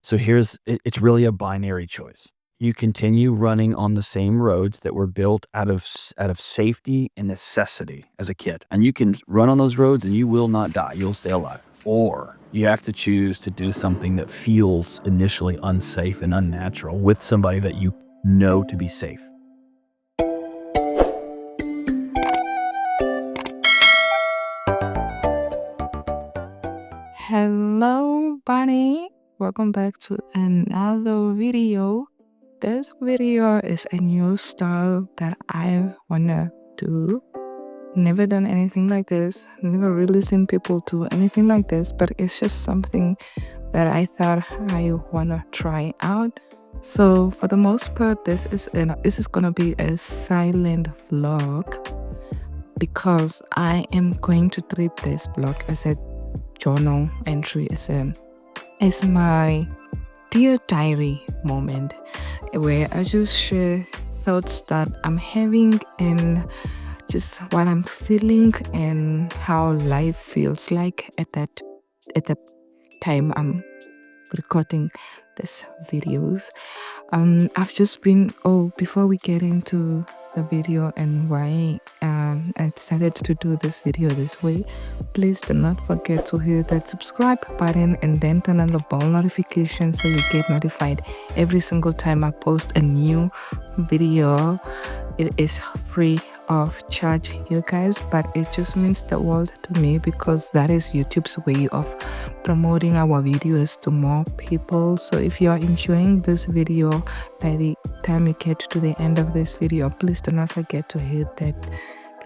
So it's really a binary choice. You continue running on the same roads that were built out of safety and necessity as a kid. And you can run on those roads and you will not die. You'll stay alive. Or you have to choose to do something that feels initially unsafe and unnatural with somebody that you know to be safe. Hello, Bunny. Welcome back to another video. This video is a new style that I wanna do. Never done anything like this, never really seen people do anything like this, but it's just something that I thought I wanna try out. So for the most part, this is gonna be a silent vlog because I am going to treat this vlog as a journal entry, as my dear diary moment where I just share thoughts that I'm having and just what I'm feeling and how life feels like at the time I'm recording these videos. I've just been before we get into the video and why I decided to do this video this way, please do not forget to hit that subscribe button and then turn on the bell notification so you get notified every single time I post a new video. It is free of charge, you guys, but it just means the world to me because that is YouTube's way of promoting our videos to more people. So if you are enjoying this video, by the time you get to the end of this video, please do not forget to hit that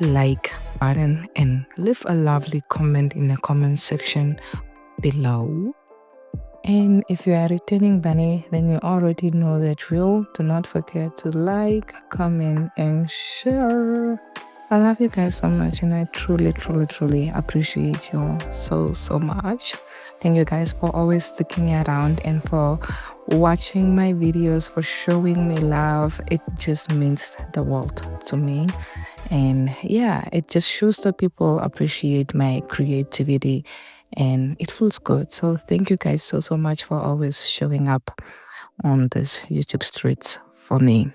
like button and leave a lovely comment in the comment section below. And if you are a returning bunny, then you already know the drill. Do not forget to like, comment, and share. I love you guys so much, and I truly, truly, truly appreciate you so much. Thank you guys for always sticking around and for watching my videos, for showing me love. It just means the world to me. And yeah, it just shows that people appreciate my creativity and it feels good. So thank you guys so much for always showing up on this YouTube streets for me.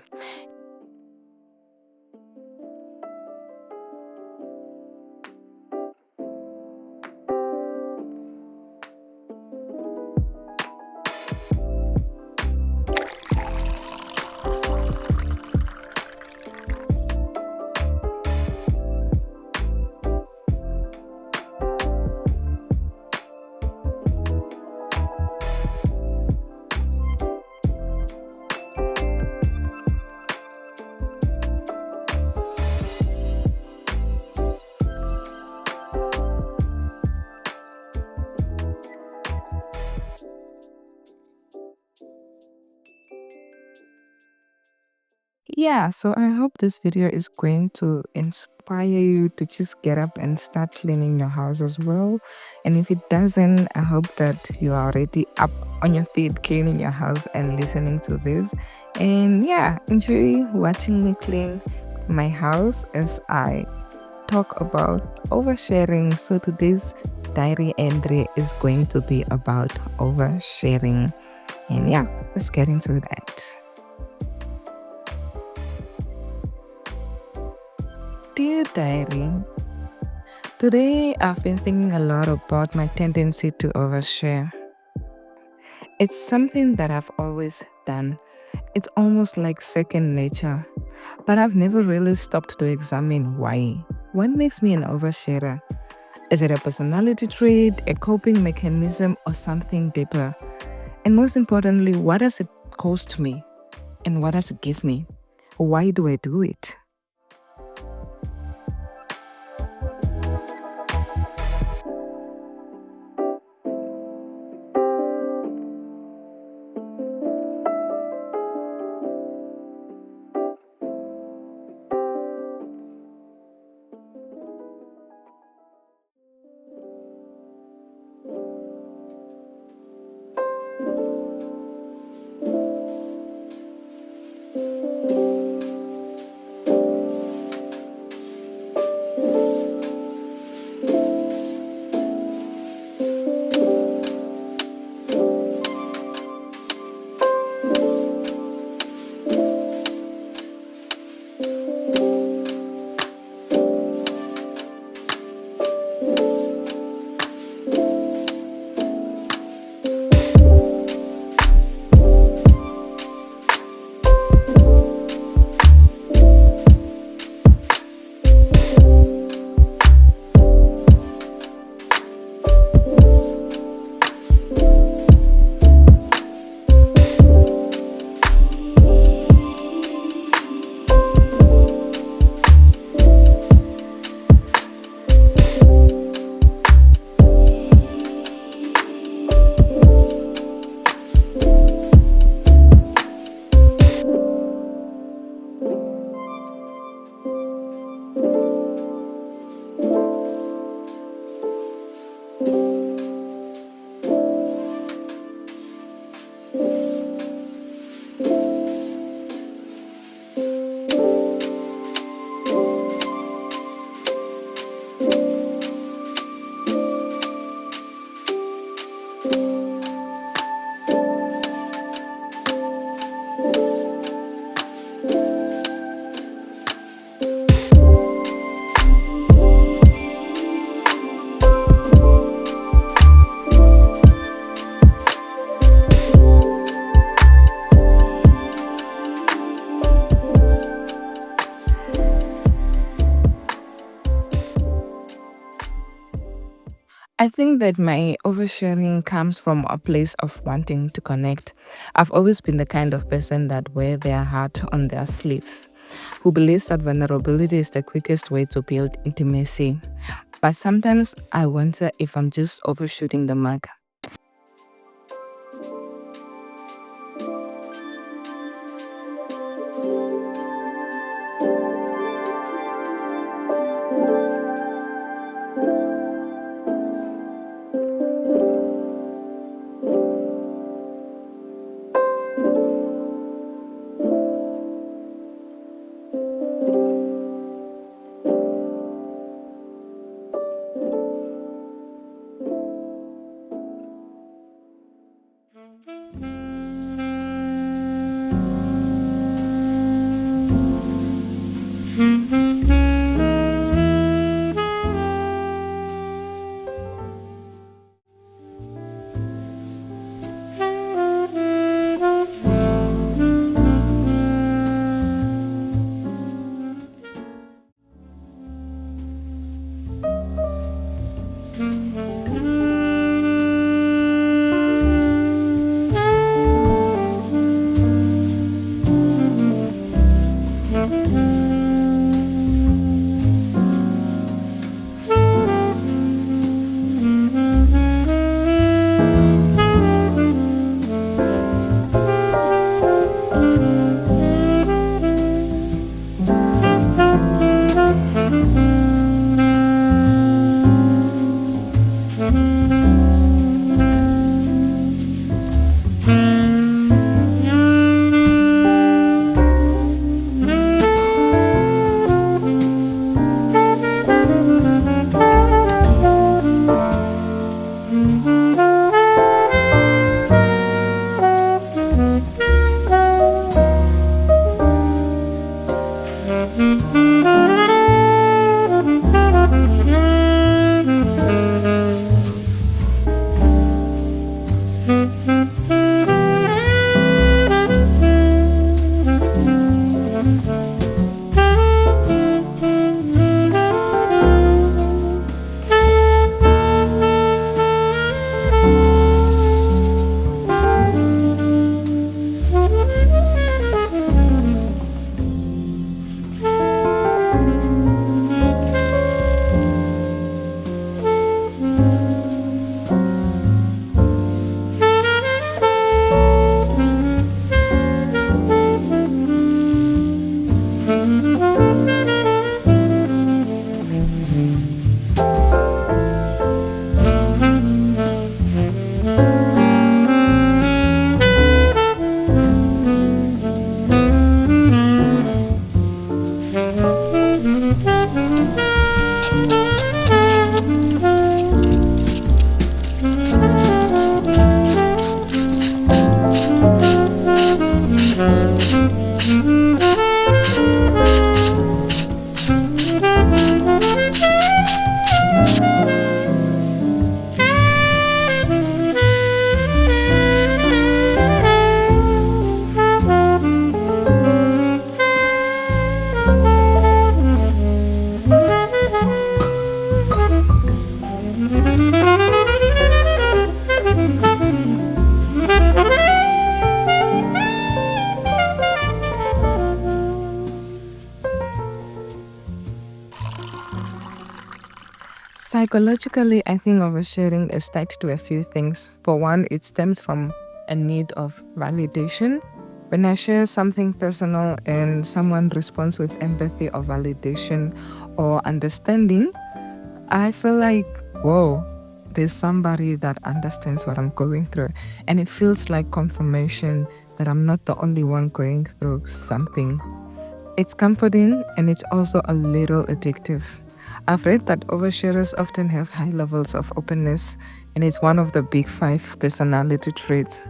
Yeah, so I hope this video is going to inspire you to just get up and start cleaning your house as well. And if it doesn't, I hope that you are already up on your feet cleaning your house and listening to this. And yeah, enjoy watching me clean my house as I talk about oversharing. So today's diary entry is going to be about oversharing. And yeah, let's get into that. Dear Diary, today I've been thinking a lot about my tendency to overshare. It's something that I've always done. It's almost like second nature, but I've never really stopped to examine why. What makes me an oversharer? Is it a personality trait, a coping mechanism, or something deeper? And most importantly, what does it cost me? And what does it give me? Why do I do it? I think that my oversharing comes from a place of wanting to connect. I've always been the kind of person that wear their heart on their sleeves, who believes that vulnerability is the quickest way to build intimacy. But sometimes I wonder if I'm just overshooting the mark. Psychologically, I think oversharing is tied to a few things. For one, it stems from a need of validation. When I share something personal and someone responds with empathy or validation or understanding, I feel like, whoa, there's somebody that understands what I'm going through. And it feels like confirmation that I'm not the only one going through something. It's comforting and it's also a little addictive. I've read that oversharers often have high levels of openness, and it's one of the big five personality traits.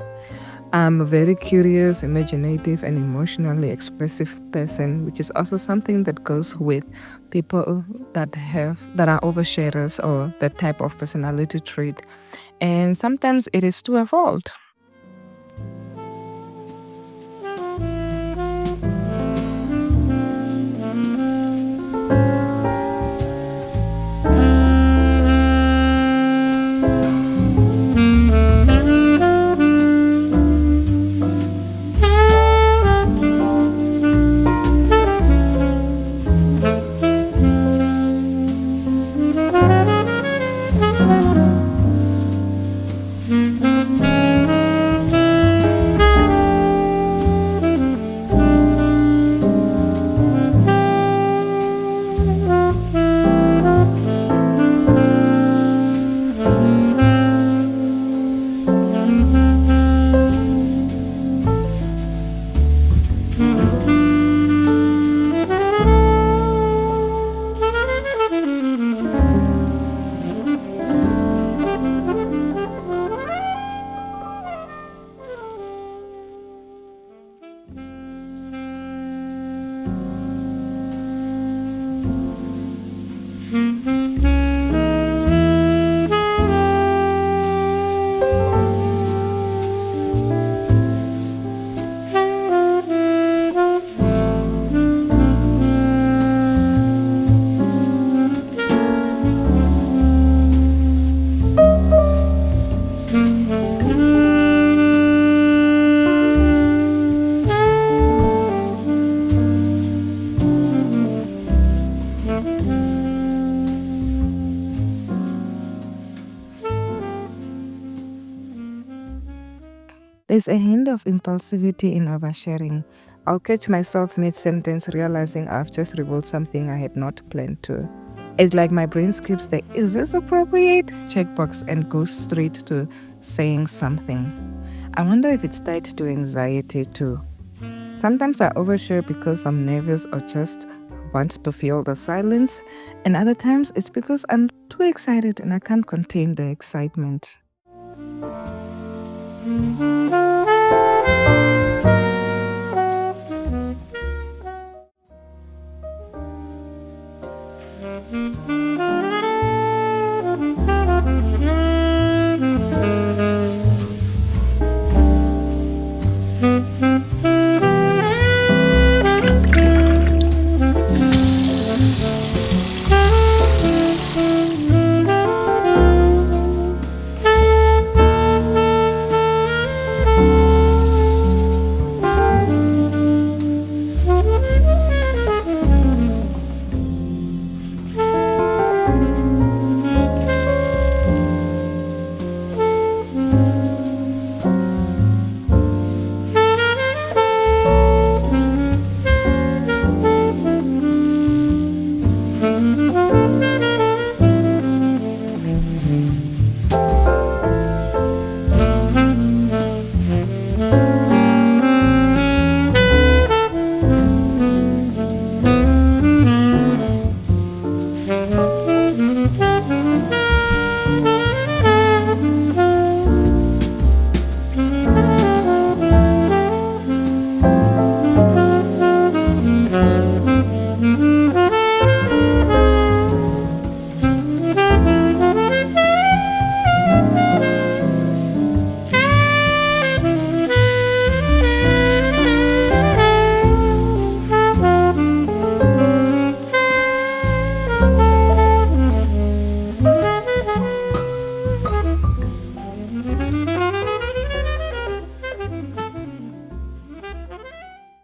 I'm a very curious, imaginative, and emotionally expressive person, which is also something that goes with people that are oversharers or that type of personality trait. And sometimes it is to a fault. There's a hint of impulsivity in oversharing. I'll catch myself mid-sentence realizing I've just revealed something I had not planned to. It's like my brain skips the "is this appropriate?" checkbox and goes straight to saying something. I wonder if it's tied to anxiety too. Sometimes I overshare because I'm nervous or just want to feel the silence, and other times it's because I'm too excited and I can't contain the excitement.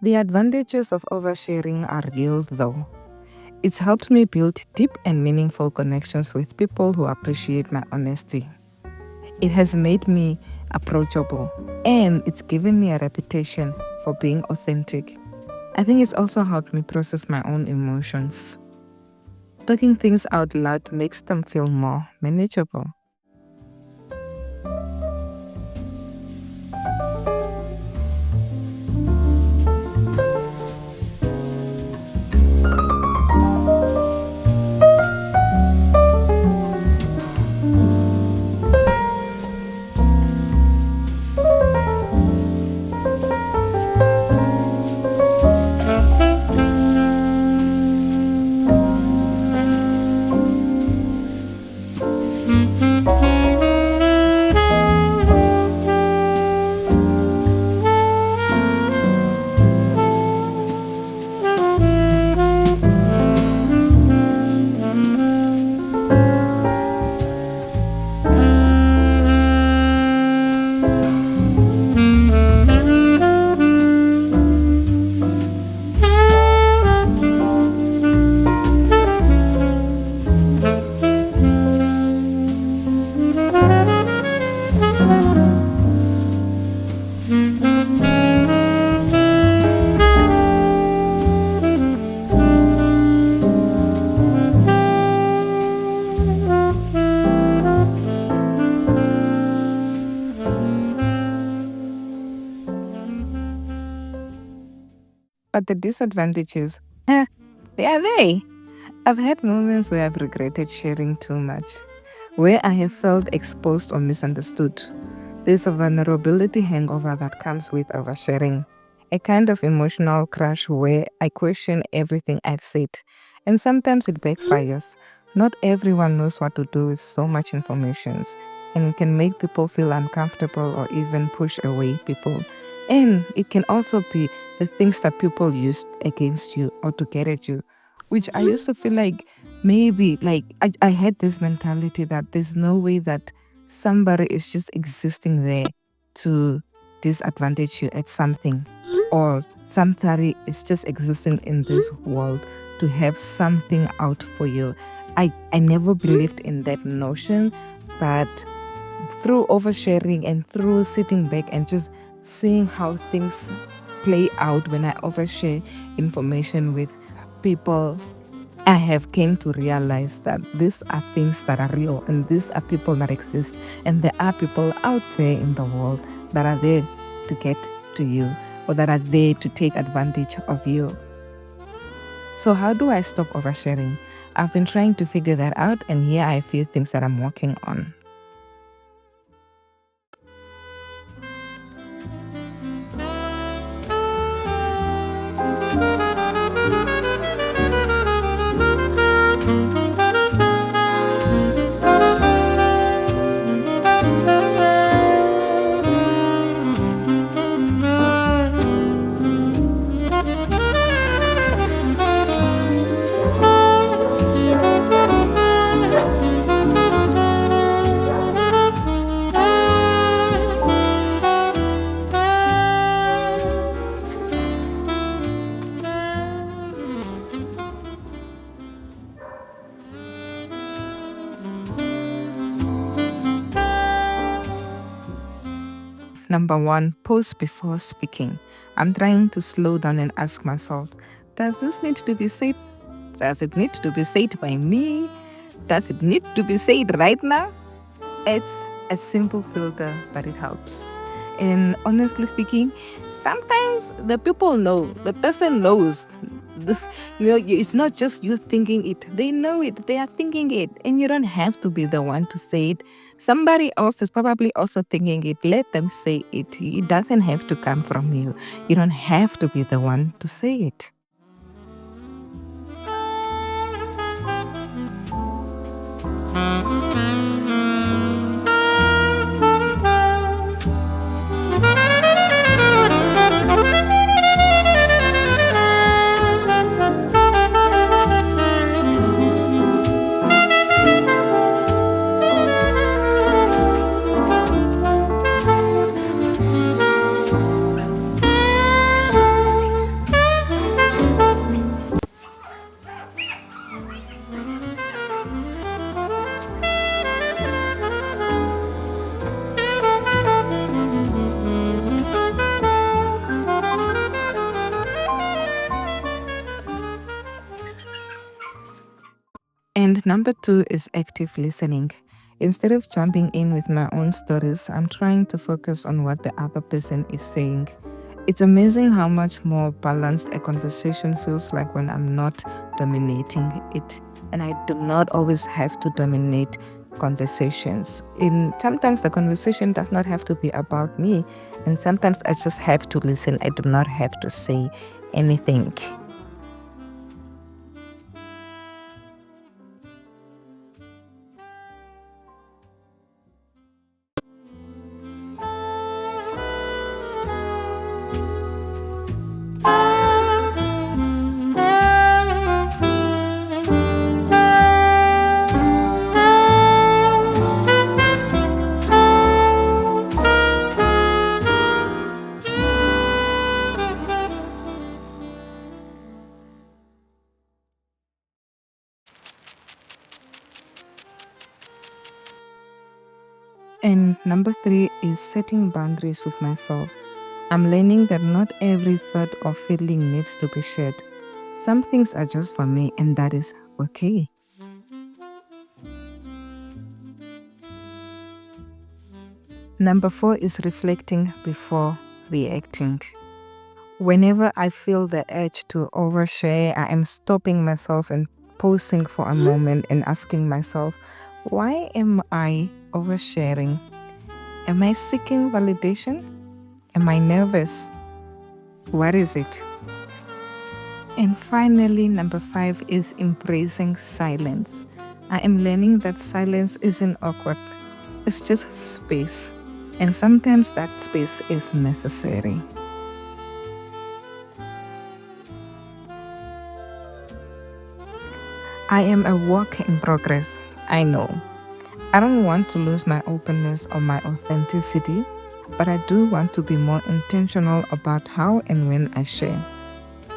The advantages of oversharing are real though. It's helped me build deep and meaningful connections with people who appreciate my honesty. It has made me approachable and it's given me a reputation for being authentic. I think it's also helped me process my own emotions. Talking things out loud makes them feel more manageable. But the disadvantages, they are they. I've had moments where I've regretted sharing too much, where I have felt exposed or misunderstood. There's a vulnerability hangover that comes with oversharing, a kind of emotional crash where I question everything I've said, and sometimes it backfires. Not everyone knows what to do with so much information, and it can make people feel uncomfortable or even push away people. And it can also be the things that people use against you or to get at you, which I used to feel like maybe like I had this mentality that there's no way that somebody is just existing there to disadvantage you at something, or somebody is just existing in this world to have something out for you. I never believed in that notion, but through oversharing and through sitting back and just seeing how things play out when I overshare information with people, I have came to realize that these are things that are real and these are people that exist, and there are people out there in the world that are there to get to you or that are there to take advantage of you. So how do I stop oversharing? I've been trying to figure that out, and here are a few things that I'm working on. Number one, pause before speaking. I'm trying to slow down and ask myself, does this need to be said? Does it need to be said by me? Does it need to be said right now? It's a simple filter, but it helps. And honestly speaking, sometimes the people know, the person knows. It's not just you thinking it. They know it. They are thinking it. And you don't have to be the one to say it. Somebody else is probably also thinking it. Let them say it. It doesn't have to come from you. You don't have to be the one to say it. And number two is active listening. Instead of jumping in with my own stories, I'm trying to focus on what the other person is saying. It's amazing how much more balanced a conversation feels like when I'm not dominating it. And I do not always have to dominate conversations. Sometimes the conversation does not have to be about me, and sometimes I just have to listen. I do not have to say anything. And number three is setting boundaries with myself. I'm learning that not every thought or feeling needs to be shared. Some things are just for me, and that is okay. Number four is reflecting before reacting. Whenever I feel the urge to overshare, I am stopping myself and pausing for a moment and asking myself, why am I oversharing? Am I seeking validation? Am I nervous? What is it? And finally, number five is embracing silence. I am learning that silence isn't awkward. It's just space. And sometimes that space is necessary. I am a work in progress. I know. I don't want to lose my openness or my authenticity, but I do want to be more intentional about how and when I share.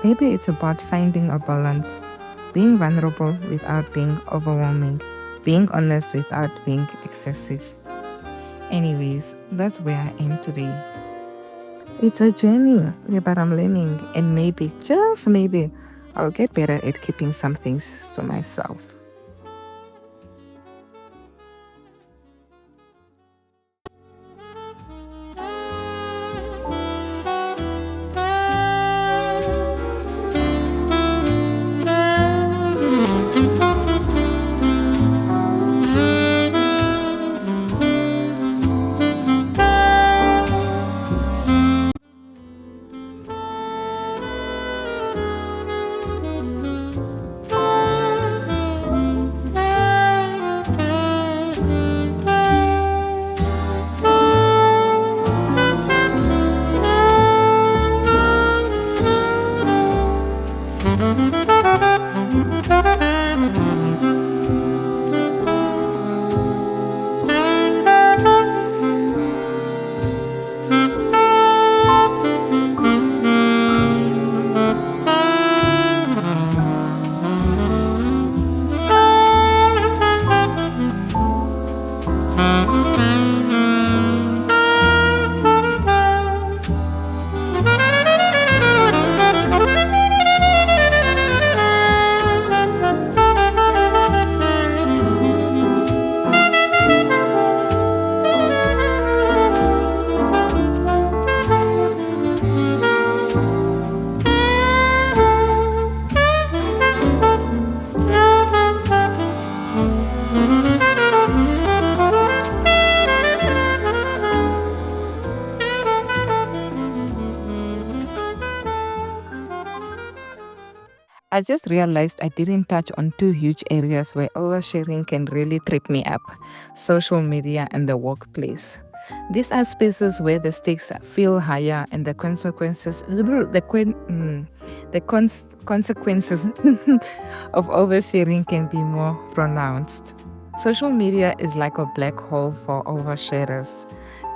Maybe it's about finding a balance, being vulnerable without being overwhelming, being honest without being excessive. Anyways, that's where I am today. It's a journey, yeah, but I'm learning, and maybe, just maybe, I'll get better at keeping some things to myself. I just realized I didn't touch on two huge areas where oversharing can really trip me up: social media and the workplace. These are spaces where the stakes feel higher and the consequences, consequences of oversharing can be more pronounced. Social media is like a black hole for oversharers.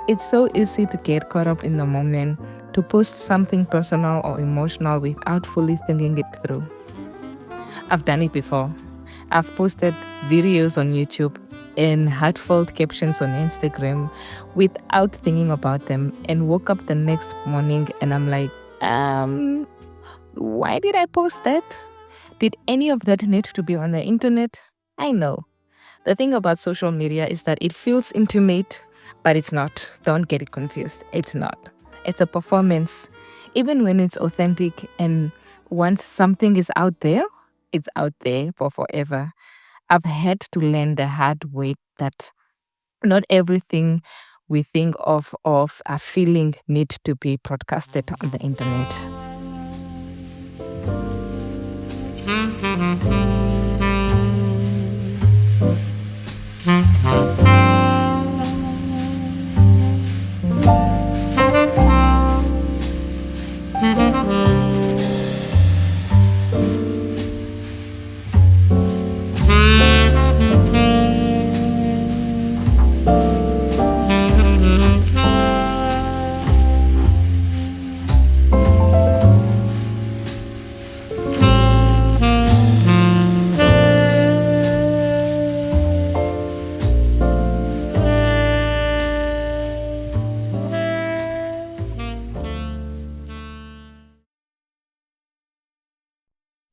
It's so easy to get caught up in the moment, to post something personal or emotional without fully thinking it through. I've done it before. I've posted videos on YouTube and heartfelt captions on Instagram without thinking about them, and woke up the next morning and I'm like, why did I post that? Did any of that need to be on the internet? I know. The thing about social media is that it feels intimate, but it's not. Don't get it confused. It's not. It's a performance. Even when it's authentic, and once something is out there, it's out there for forever. I've had to learn the hard way that not everything we think of a feeling need to be broadcasted on the internet.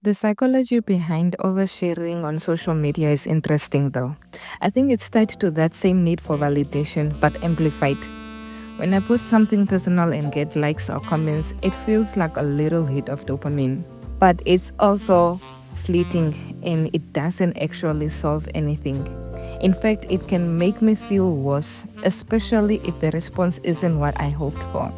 The psychology behind oversharing on social media is interesting though. I think it's tied to that same need for validation but amplified. When I post something personal and get likes or comments, it feels like a little hit of dopamine. But it's also fleeting and it doesn't actually solve anything. In fact, it can make me feel worse, especially if the response isn't what I hoped for.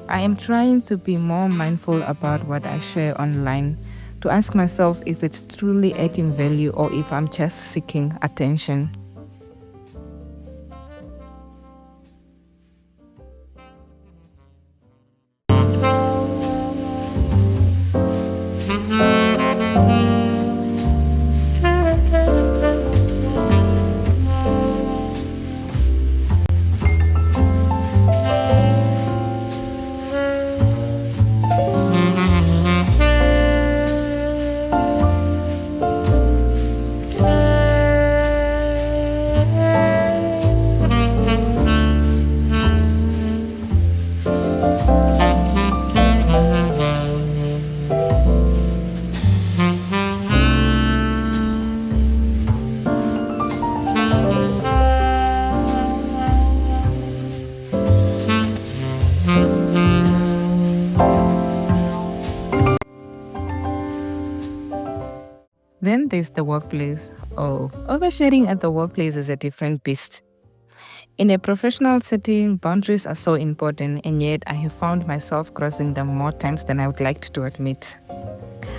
I am trying to be more mindful about what I share online, to ask myself if it's truly adding value or if I'm just seeking attention. Then there's the workplace. Oh, oversharing at the workplace is a different beast. In a professional setting, boundaries are so important, and yet I have found myself crossing them more times than I would like to admit.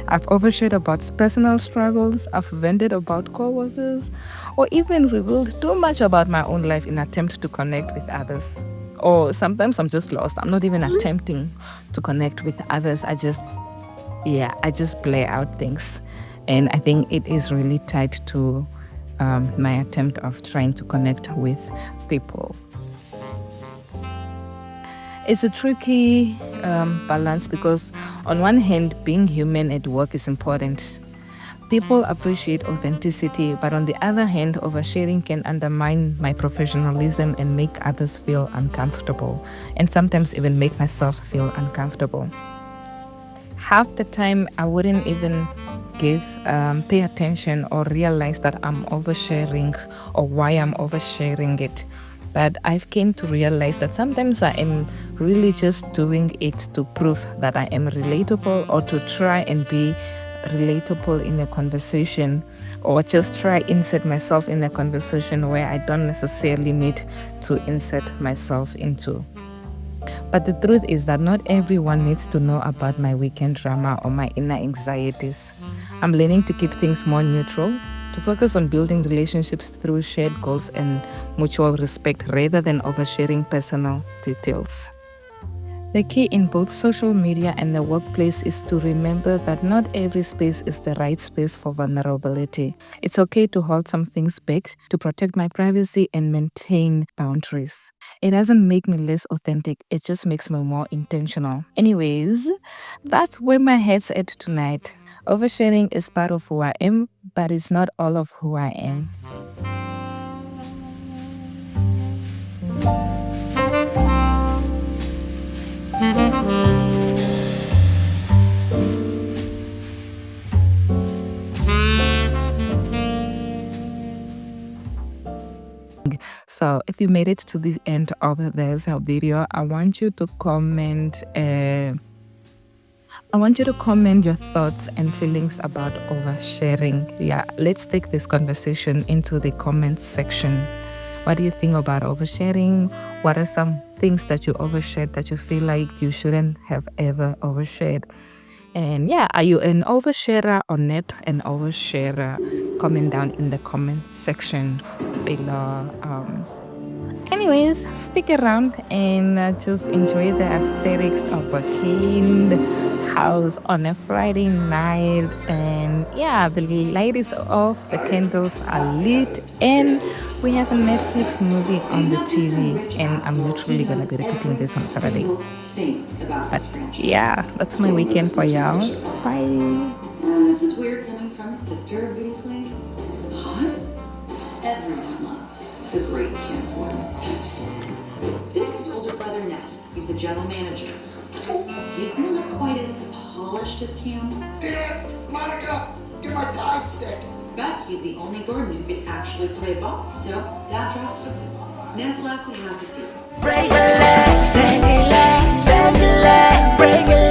I've overshared about personal struggles, I've vented about coworkers, or even revealed too much about my own life in attempt to connect with others. Or sometimes I'm just lost. I'm not even attempting to connect with others. I just play out things. And I think it is really tied to my attempt of trying to connect with people. It's a tricky balance because on one hand, being human at work is important. People appreciate authenticity, but on the other hand, oversharing can undermine my professionalism and make others feel uncomfortable, and sometimes even make myself feel uncomfortable. Half the time, I wouldn't even pay attention or realize that I'm oversharing or why I'm oversharing it. But I've came to realize that sometimes I am really just doing it to prove that I am relatable or to try and be relatable in a conversation, or just try insert myself in a conversation where I don't necessarily need to insert myself into. But the truth is that not everyone needs to know about my weekend drama or my inner anxieties. I'm learning to keep things more neutral, to focus on building relationships through shared goals and mutual respect rather than oversharing personal details. The key in both social media and the workplace is to remember that not every space is the right space for vulnerability. It's okay to hold some things back, to protect my privacy and maintain boundaries. It doesn't make me less authentic, it just makes me more intentional. Anyways, that's where my head's at tonight. Oversharing is part of who I am, but it's not all of who I am. So if you made it to the end of this video, I want you to comment your thoughts and feelings about oversharing. Yeah, let's take this conversation into the comments section. What do you think about oversharing? What are some things that you overshared that you feel like you shouldn't have ever overshared? And yeah, are you an oversharer or not an oversharer? Comment down in the comment section below. Anyways, stick around and just enjoy the aesthetics of a cleaned house on a Friday night. And yeah, the light is off, the candles are lit, and we have a Netflix movie on the TV. And I'm literally gonna be repeating this on Saturday. But yeah, that's my weekend for y'all. Bye. This is weird coming from a sister of Voodoo Slave. Hot? Everyone loves the great Candlelit. This is older brother Ness. He's the general manager. He's not quite as polished as Cam. Damn it! Monica! Get my time stick! But he's the only Gordon who could actually play ball. So that drafted him. Ness lasted half a season. Break a leg, break a leg, break a leg, break a leg.